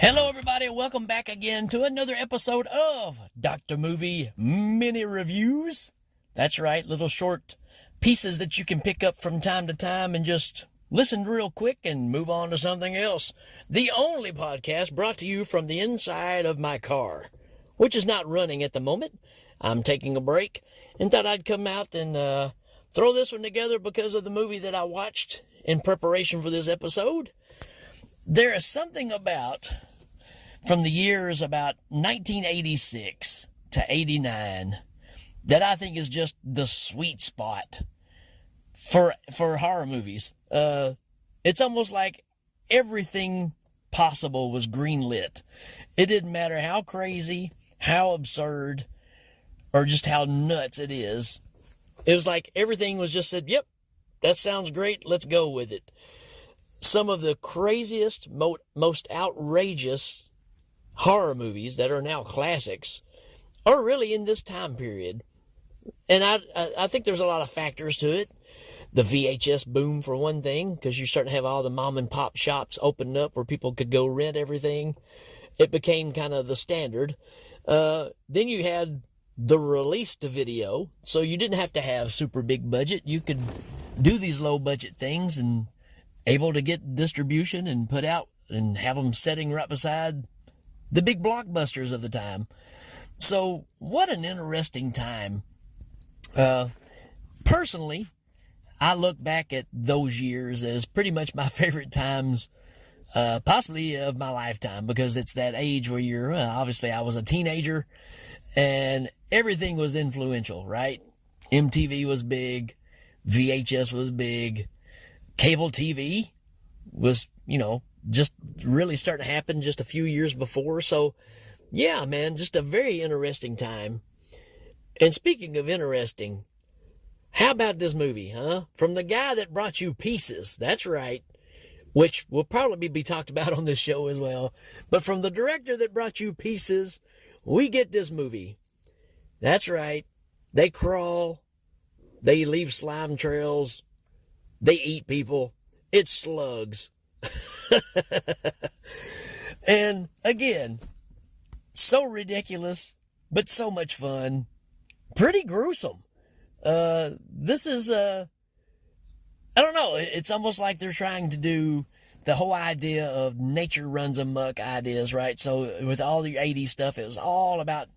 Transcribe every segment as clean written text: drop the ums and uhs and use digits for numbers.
Hello, everybody, and welcome back again to another episode of Dr. Movie Mini Reviews. That's right, little short pieces that you can pick up from time to time and just listen real quick and move on to something else. The only podcast brought to you from the inside of my car, which is not running at the moment. I'm taking a break and thought I'd come out and throw this one together because of the movie that I watched in preparation for this episode. There is something about, from the years about 1986 to 89, that I think is just the sweet spot for horror movies. It's almost like everything possible was greenlit. It didn't matter how crazy, how absurd, or just how nuts it is. It was like everything was just said, yep, that sounds great, let's go with it. Some of the craziest, most outrageous horror movies that are now classics are really in this time period. And I think there's a lot of factors to it. The VHS boom, for one thing, because you start to have all the mom and pop shops opened up where people could go rent everything. It became kind of the standard. Then you had the release to video, so you didn't have to have super big budget. You could do these low budget things and able to get distribution and put out and have them setting right beside the big blockbusters of the time. So what an interesting time. Personally, I look back at those years as pretty much my favorite times, possibly of my lifetime, because it's that age where you're, obviously I was a teenager and everything was influential, right? MTV was big, VHS was big, cable TV was, just really starting to happen just a few years before. So, yeah, man, just a very interesting time. And speaking of interesting, how about this movie, huh? From the guy that brought you Pieces, that's right, which will probably be talked about on this show as well. But from the director that brought you Pieces, we get this movie. That's right. They crawl. They leave slime trails. They eat people. It's Slugs. And again, so ridiculous, but so much fun. Pretty gruesome. This is, I don't know. It's almost like they're trying to do the whole idea of nature runs amok ideas, right? So with all the 80s stuff, it was all about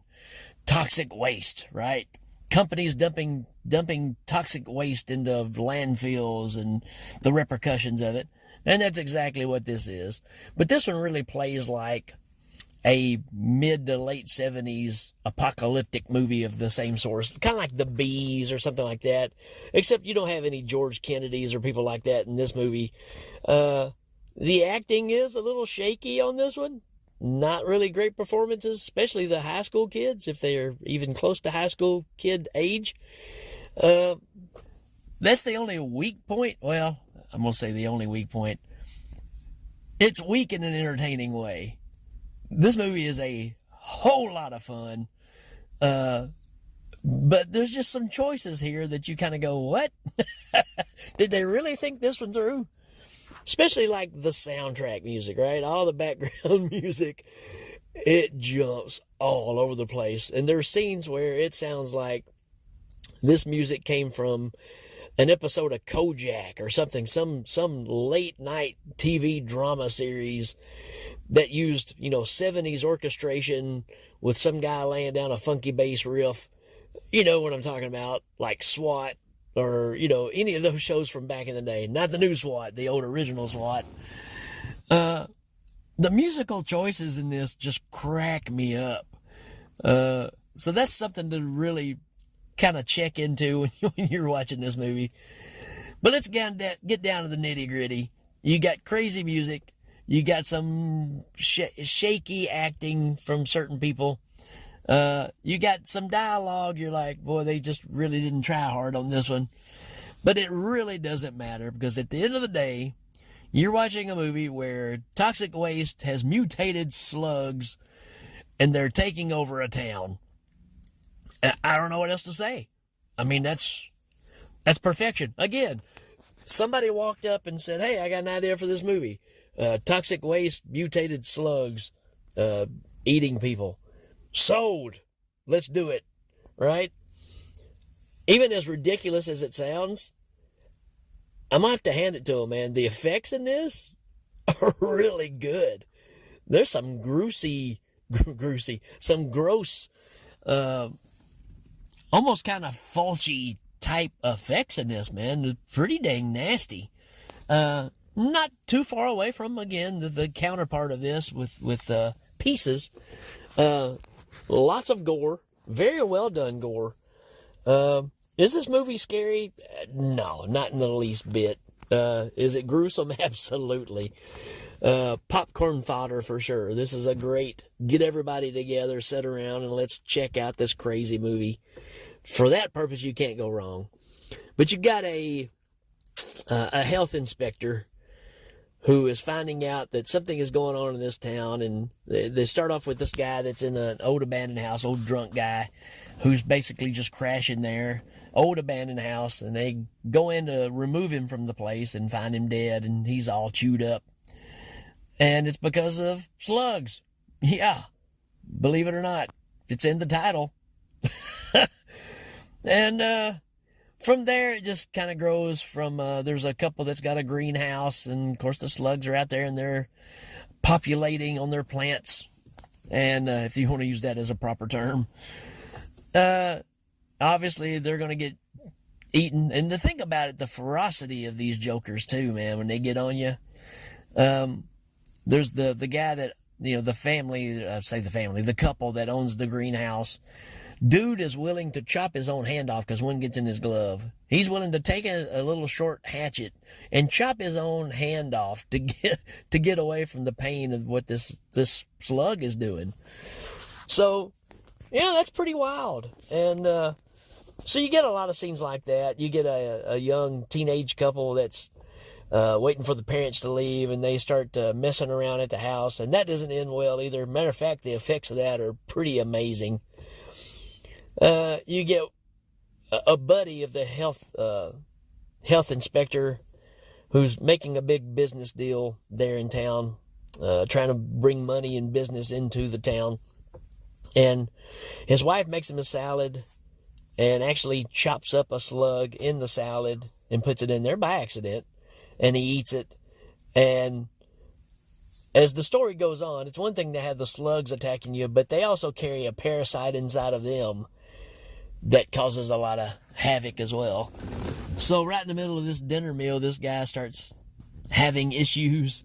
toxic waste, right? Companies dumping toxic waste into landfills and the repercussions of it. And that's exactly what this is. But this one really plays like a mid to late 70s apocalyptic movie of the same source. Kind of like The Bees or something like that. Except you don't have any George Kennedys or people like that in this movie. The acting is a little shaky on this one. Not really great performances, especially the high school kids, if they're even close to high school kid age. That's the only weak point. Well, I'm going to say the only weak point. It's weak in an entertaining way. This movie is a whole lot of fun. But there's just some choices here that you kind of go, what? Did they really think this one through? Especially like the soundtrack music, right? All the background music, it jumps all over the place. And there's scenes where it sounds like this music came from an episode of Kojak or something, some late night TV drama series that used, 70s orchestration with some guy laying down a funky bass riff. You know what I'm talking about, like SWAT. Or, any of those shows from back in the day. Not the new SWAT, the old original SWAT. The musical choices in this just crack me up. So that's something to really kind of check into when you're watching this movie. But let's get down to the nitty gritty. You got crazy music. You got some shaky acting from certain people. You got some dialogue. You're like, boy, they just really didn't try hard on this one. But it really doesn't matter, because at the end of the day, you're watching a movie where toxic waste has mutated slugs and they're taking over a town. I don't know what else to say. I mean, that's perfection. Again, somebody walked up and said, hey, I got an idea for this movie. toxic waste, mutated slugs, eating people. Sold. Let's do it. Right? Even as ridiculous as it sounds, I'm going to have to hand it to him, man. The effects in this are really good. There's some some gross, almost kind of falchy type effects in this, man. It's pretty dang nasty. Not too far away from, again, the counterpart of this with Pieces. Lots of gore. Very well done gore. Is this movie scary? No, not in the least bit. Is it gruesome? Absolutely. Popcorn fodder for sure. This is a great get everybody together, sit around, and let's check out this crazy movie. For that purpose, you can't go wrong. But you've got a health inspector who is finding out that something is going on in this town, and they start off with this guy that's in an old abandoned house, old drunk guy, who's basically just crashing there. Old abandoned house, and they go in to remove him from the place and find him dead, and he's all chewed up. And it's because of slugs. Yeah, believe it or not, it's in the title. And from there, it just kind of grows from, there's a couple that's got a greenhouse, and of course the slugs are out there, and they're populating on their plants. And if you want to use that as a proper term. Obviously, they're going to get eaten. And the thing about it, the ferocity of these jokers, too, man, when they get on you. There's the guy that, the family, the couple that owns the greenhouse. Dude is willing to chop his own hand off because one gets in his glove. He's willing to take a little short hatchet and chop his own hand off to get away from the pain of what this slug is doing. So, yeah, that's pretty wild. And so you get a lot of scenes like that. You get a young teenage couple that's waiting for the parents to leave, and they start messing around at the house, and that doesn't end well either. Matter of fact, the effects of that are pretty amazing. You get a buddy of the health inspector who's making a big business deal there in town, trying to bring money and business into the town. And his wife makes him a salad and actually chops up a slug in the salad and puts it in there by accident. And he eats it. And as the story goes on, it's one thing to have the slugs attacking you, but they also carry a parasite inside of them that causes a lot of havoc as well. So right in the middle of this dinner meal, this guy starts having issues,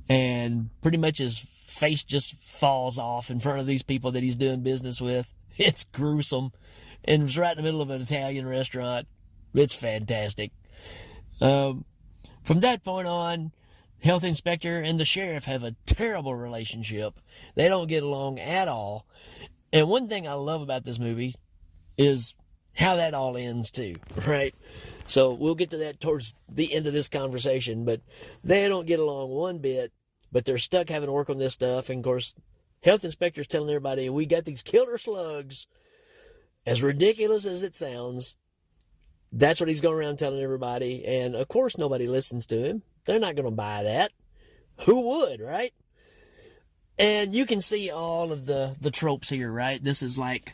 and pretty much his face just falls off in front of these people that he's doing business with. It's gruesome. And it's right in the middle of an Italian restaurant. It's fantastic. From that point on, health inspector and the sheriff have a terrible relationship. They don't get along at all. And one thing I love about this movie is how that all ends too, right? So we'll get to that towards the end of this conversation, but they don't get along one bit, but they're stuck having to work on this stuff. And of course, health inspector's telling everybody, we got these killer slugs. As ridiculous as it sounds, that's what he's going around telling everybody. And of course, nobody listens to him. They're not going to buy that. Who would, right? And you can see all of the tropes here, right? This is like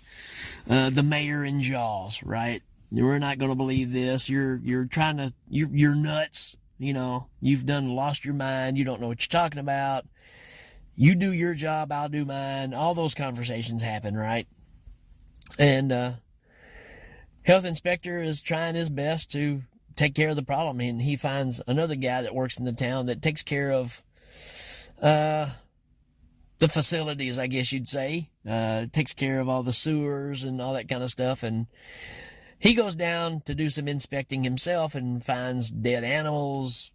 the mayor in Jaws, right? We're not going to believe this. You're nuts. You've lost your mind. You don't know what you're talking about. You do your job, I'll do mine. All those conversations happen, right? And health inspector is trying his best to take care of the problem, and he finds another guy that works in the town that takes care of the facilities, I guess you'd say. Takes care of all the sewers and all that kind of stuff. And he goes down to do some inspecting himself and finds dead animals,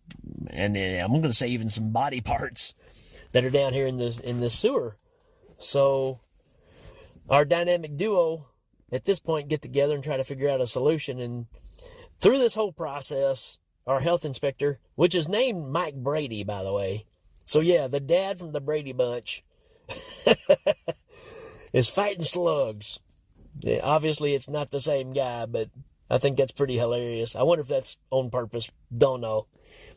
and I'm going to say even some body parts that are down here in this sewer. So our dynamic duo at this point get together and try to figure out a solution. And through this whole process, our health inspector, which is named Mike Brady, by the way. So yeah, the dad from the Brady Bunch is fighting slugs. Yeah, obviously, it's not the same guy, but I think that's pretty hilarious. I wonder if that's on purpose. Don't know.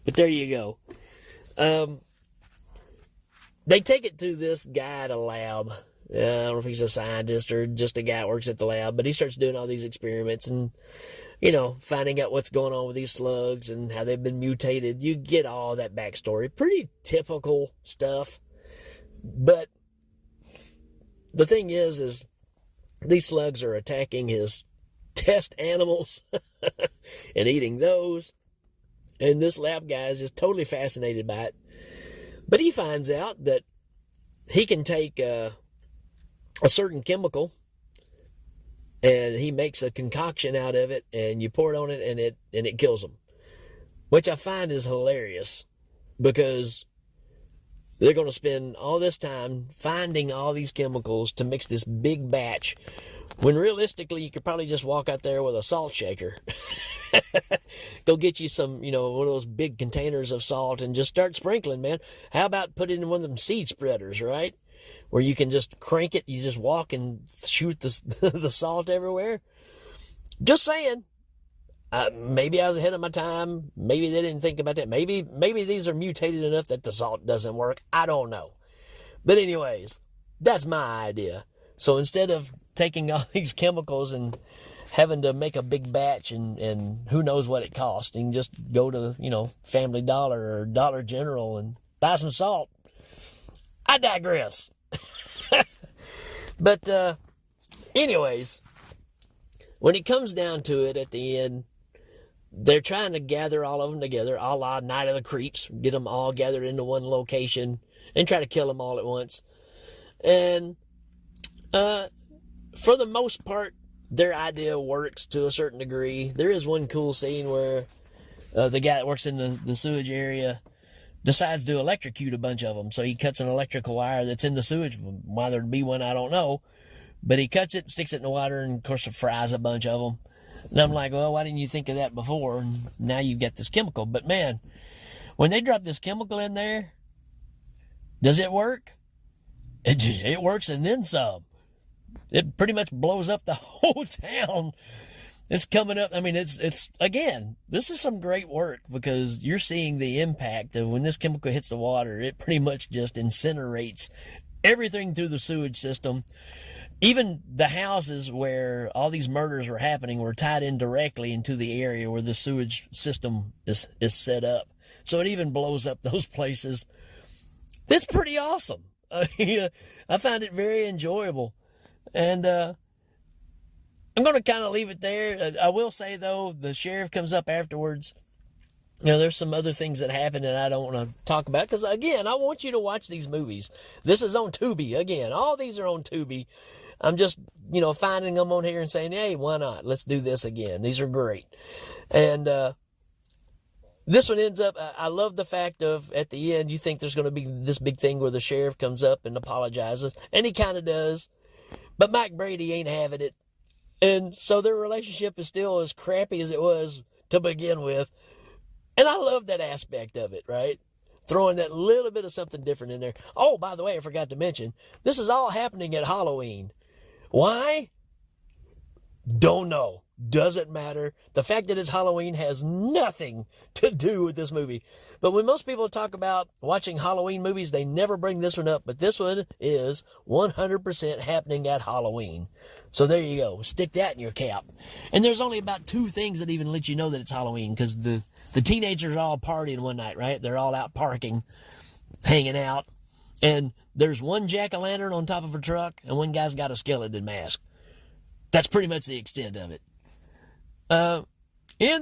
But there you go. They take it to this guy at a lab. I don't know if he's a scientist or just a guy that works at the lab, but he starts doing all these experiments and, finding out what's going on with these slugs and how they've been mutated. You get all that backstory. Pretty typical stuff. But the thing is these slugs are attacking his test animals and eating those. And this lab guy is just totally fascinated by it. But he finds out that he can take a certain chemical and he makes a concoction out of it, and you pour it on it and it kills them. Which I find is hilarious, because they're going to spend all this time finding all these chemicals to mix this big batch, when realistically you could probably just walk out there with a salt shaker. Go get you some, one of those big containers of salt and just start sprinkling, man. How about put it in one of them seed spreaders, right? Where you can just crank it, you just walk and shoot the salt everywhere. Just saying. Maybe I was ahead of my time. Maybe they didn't think about that. Maybe these are mutated enough that the salt doesn't work. I don't know. But anyways, that's my idea. So instead of taking all these chemicals and having to make a big batch and who knows what it costs, you can just go to, Family Dollar or Dollar General and buy some salt. I digress. But anyways, when it comes down to it at the end, they're trying to gather all of them together, a la Night of the Creeps, get them all gathered into one location and try to kill them all at once. And for the most part, their idea works to a certain degree. There is one cool scene where the guy that works in the sewage area decides to electrocute a bunch of them. So he cuts an electrical wire that's in the sewage. Why there'd be one, I don't know. But he cuts it, sticks it in the water, and of course it fries a bunch of them. And I'm like, well, why didn't you think of that before? And now you've got this chemical. But man, when they drop this chemical in there, does it work? It works and then some. It pretty much blows up the whole town. It's coming up. I mean, it's again, this is some great work, because you're seeing the impact of when this chemical hits the water. It pretty much just incinerates everything through the sewage system. Even the houses where all these murders were happening were tied in directly into the area where the sewage system is set up. So it even blows up those places. That's pretty awesome. I find it very enjoyable. And I'm going to kind of leave it there. I will say, though, the sheriff comes up afterwards. There's some other things that happen that I don't want to talk about, because, again, I want you to watch these movies. This is on Tubi. Again, all these are on Tubi. I'm just, finding them on here and saying, hey, why not? Let's do this again. These are great. And this one ends up, I love the fact of, at the end, you think there's going to be this big thing where the sheriff comes up and apologizes, and he kind of does. But Mike Brady ain't having it. And so their relationship is still as crappy as it was to begin with. And I love that aspect of it, right? Throwing that little bit of something different in there. Oh, by the way, I forgot to mention, this is all happening at Halloween. Why? Don't know. Doesn't matter. The fact that it's Halloween has nothing to do with this movie. But when most people talk about watching Halloween movies, they never bring this one up. But this one is 100% happening at Halloween. So there you go. Stick that in your cap. And there's only about 2 things that even let you know that it's Halloween, because the teenagers are all partying one night, right? They're all out parking, hanging out. And there's one jack-o'-lantern on top of a truck, and one guy's got a skeleton mask. That's pretty much the extent of it. And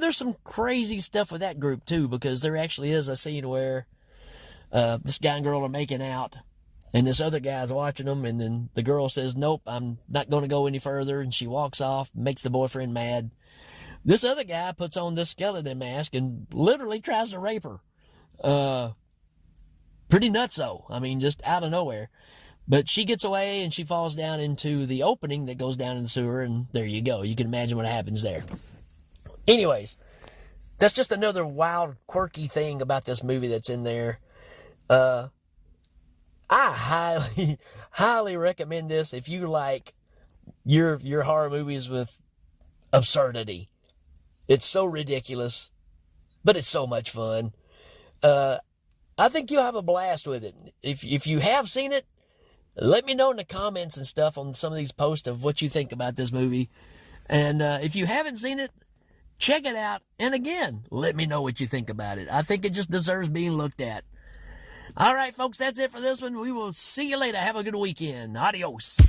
there's some crazy stuff with that group, too, because there actually is a scene where this guy and girl are making out, and this other guy's watching them, and then the girl says, nope, I'm not going to go any further, and she walks off, makes the boyfriend mad. This other guy puts on this skeleton mask and literally tries to rape her. Pretty nutso. I mean, just out of nowhere. But she gets away, and she falls down into the opening that goes down in the sewer, and there you go. You can imagine what happens there. Anyways, that's just another wild, quirky thing about this movie that's in there. I highly, highly recommend this if you like your horror movies with absurdity. It's so ridiculous, but it's so much fun. I I think you'll have a blast with it. If you have seen it, let me know in the comments and stuff on some of these posts of what you think about this movie. And if you haven't seen it, check it out. And again, let me know what you think about it. I think it just deserves being looked at. All right, folks, that's it for this one. We will see you later. Have a good weekend. Adios.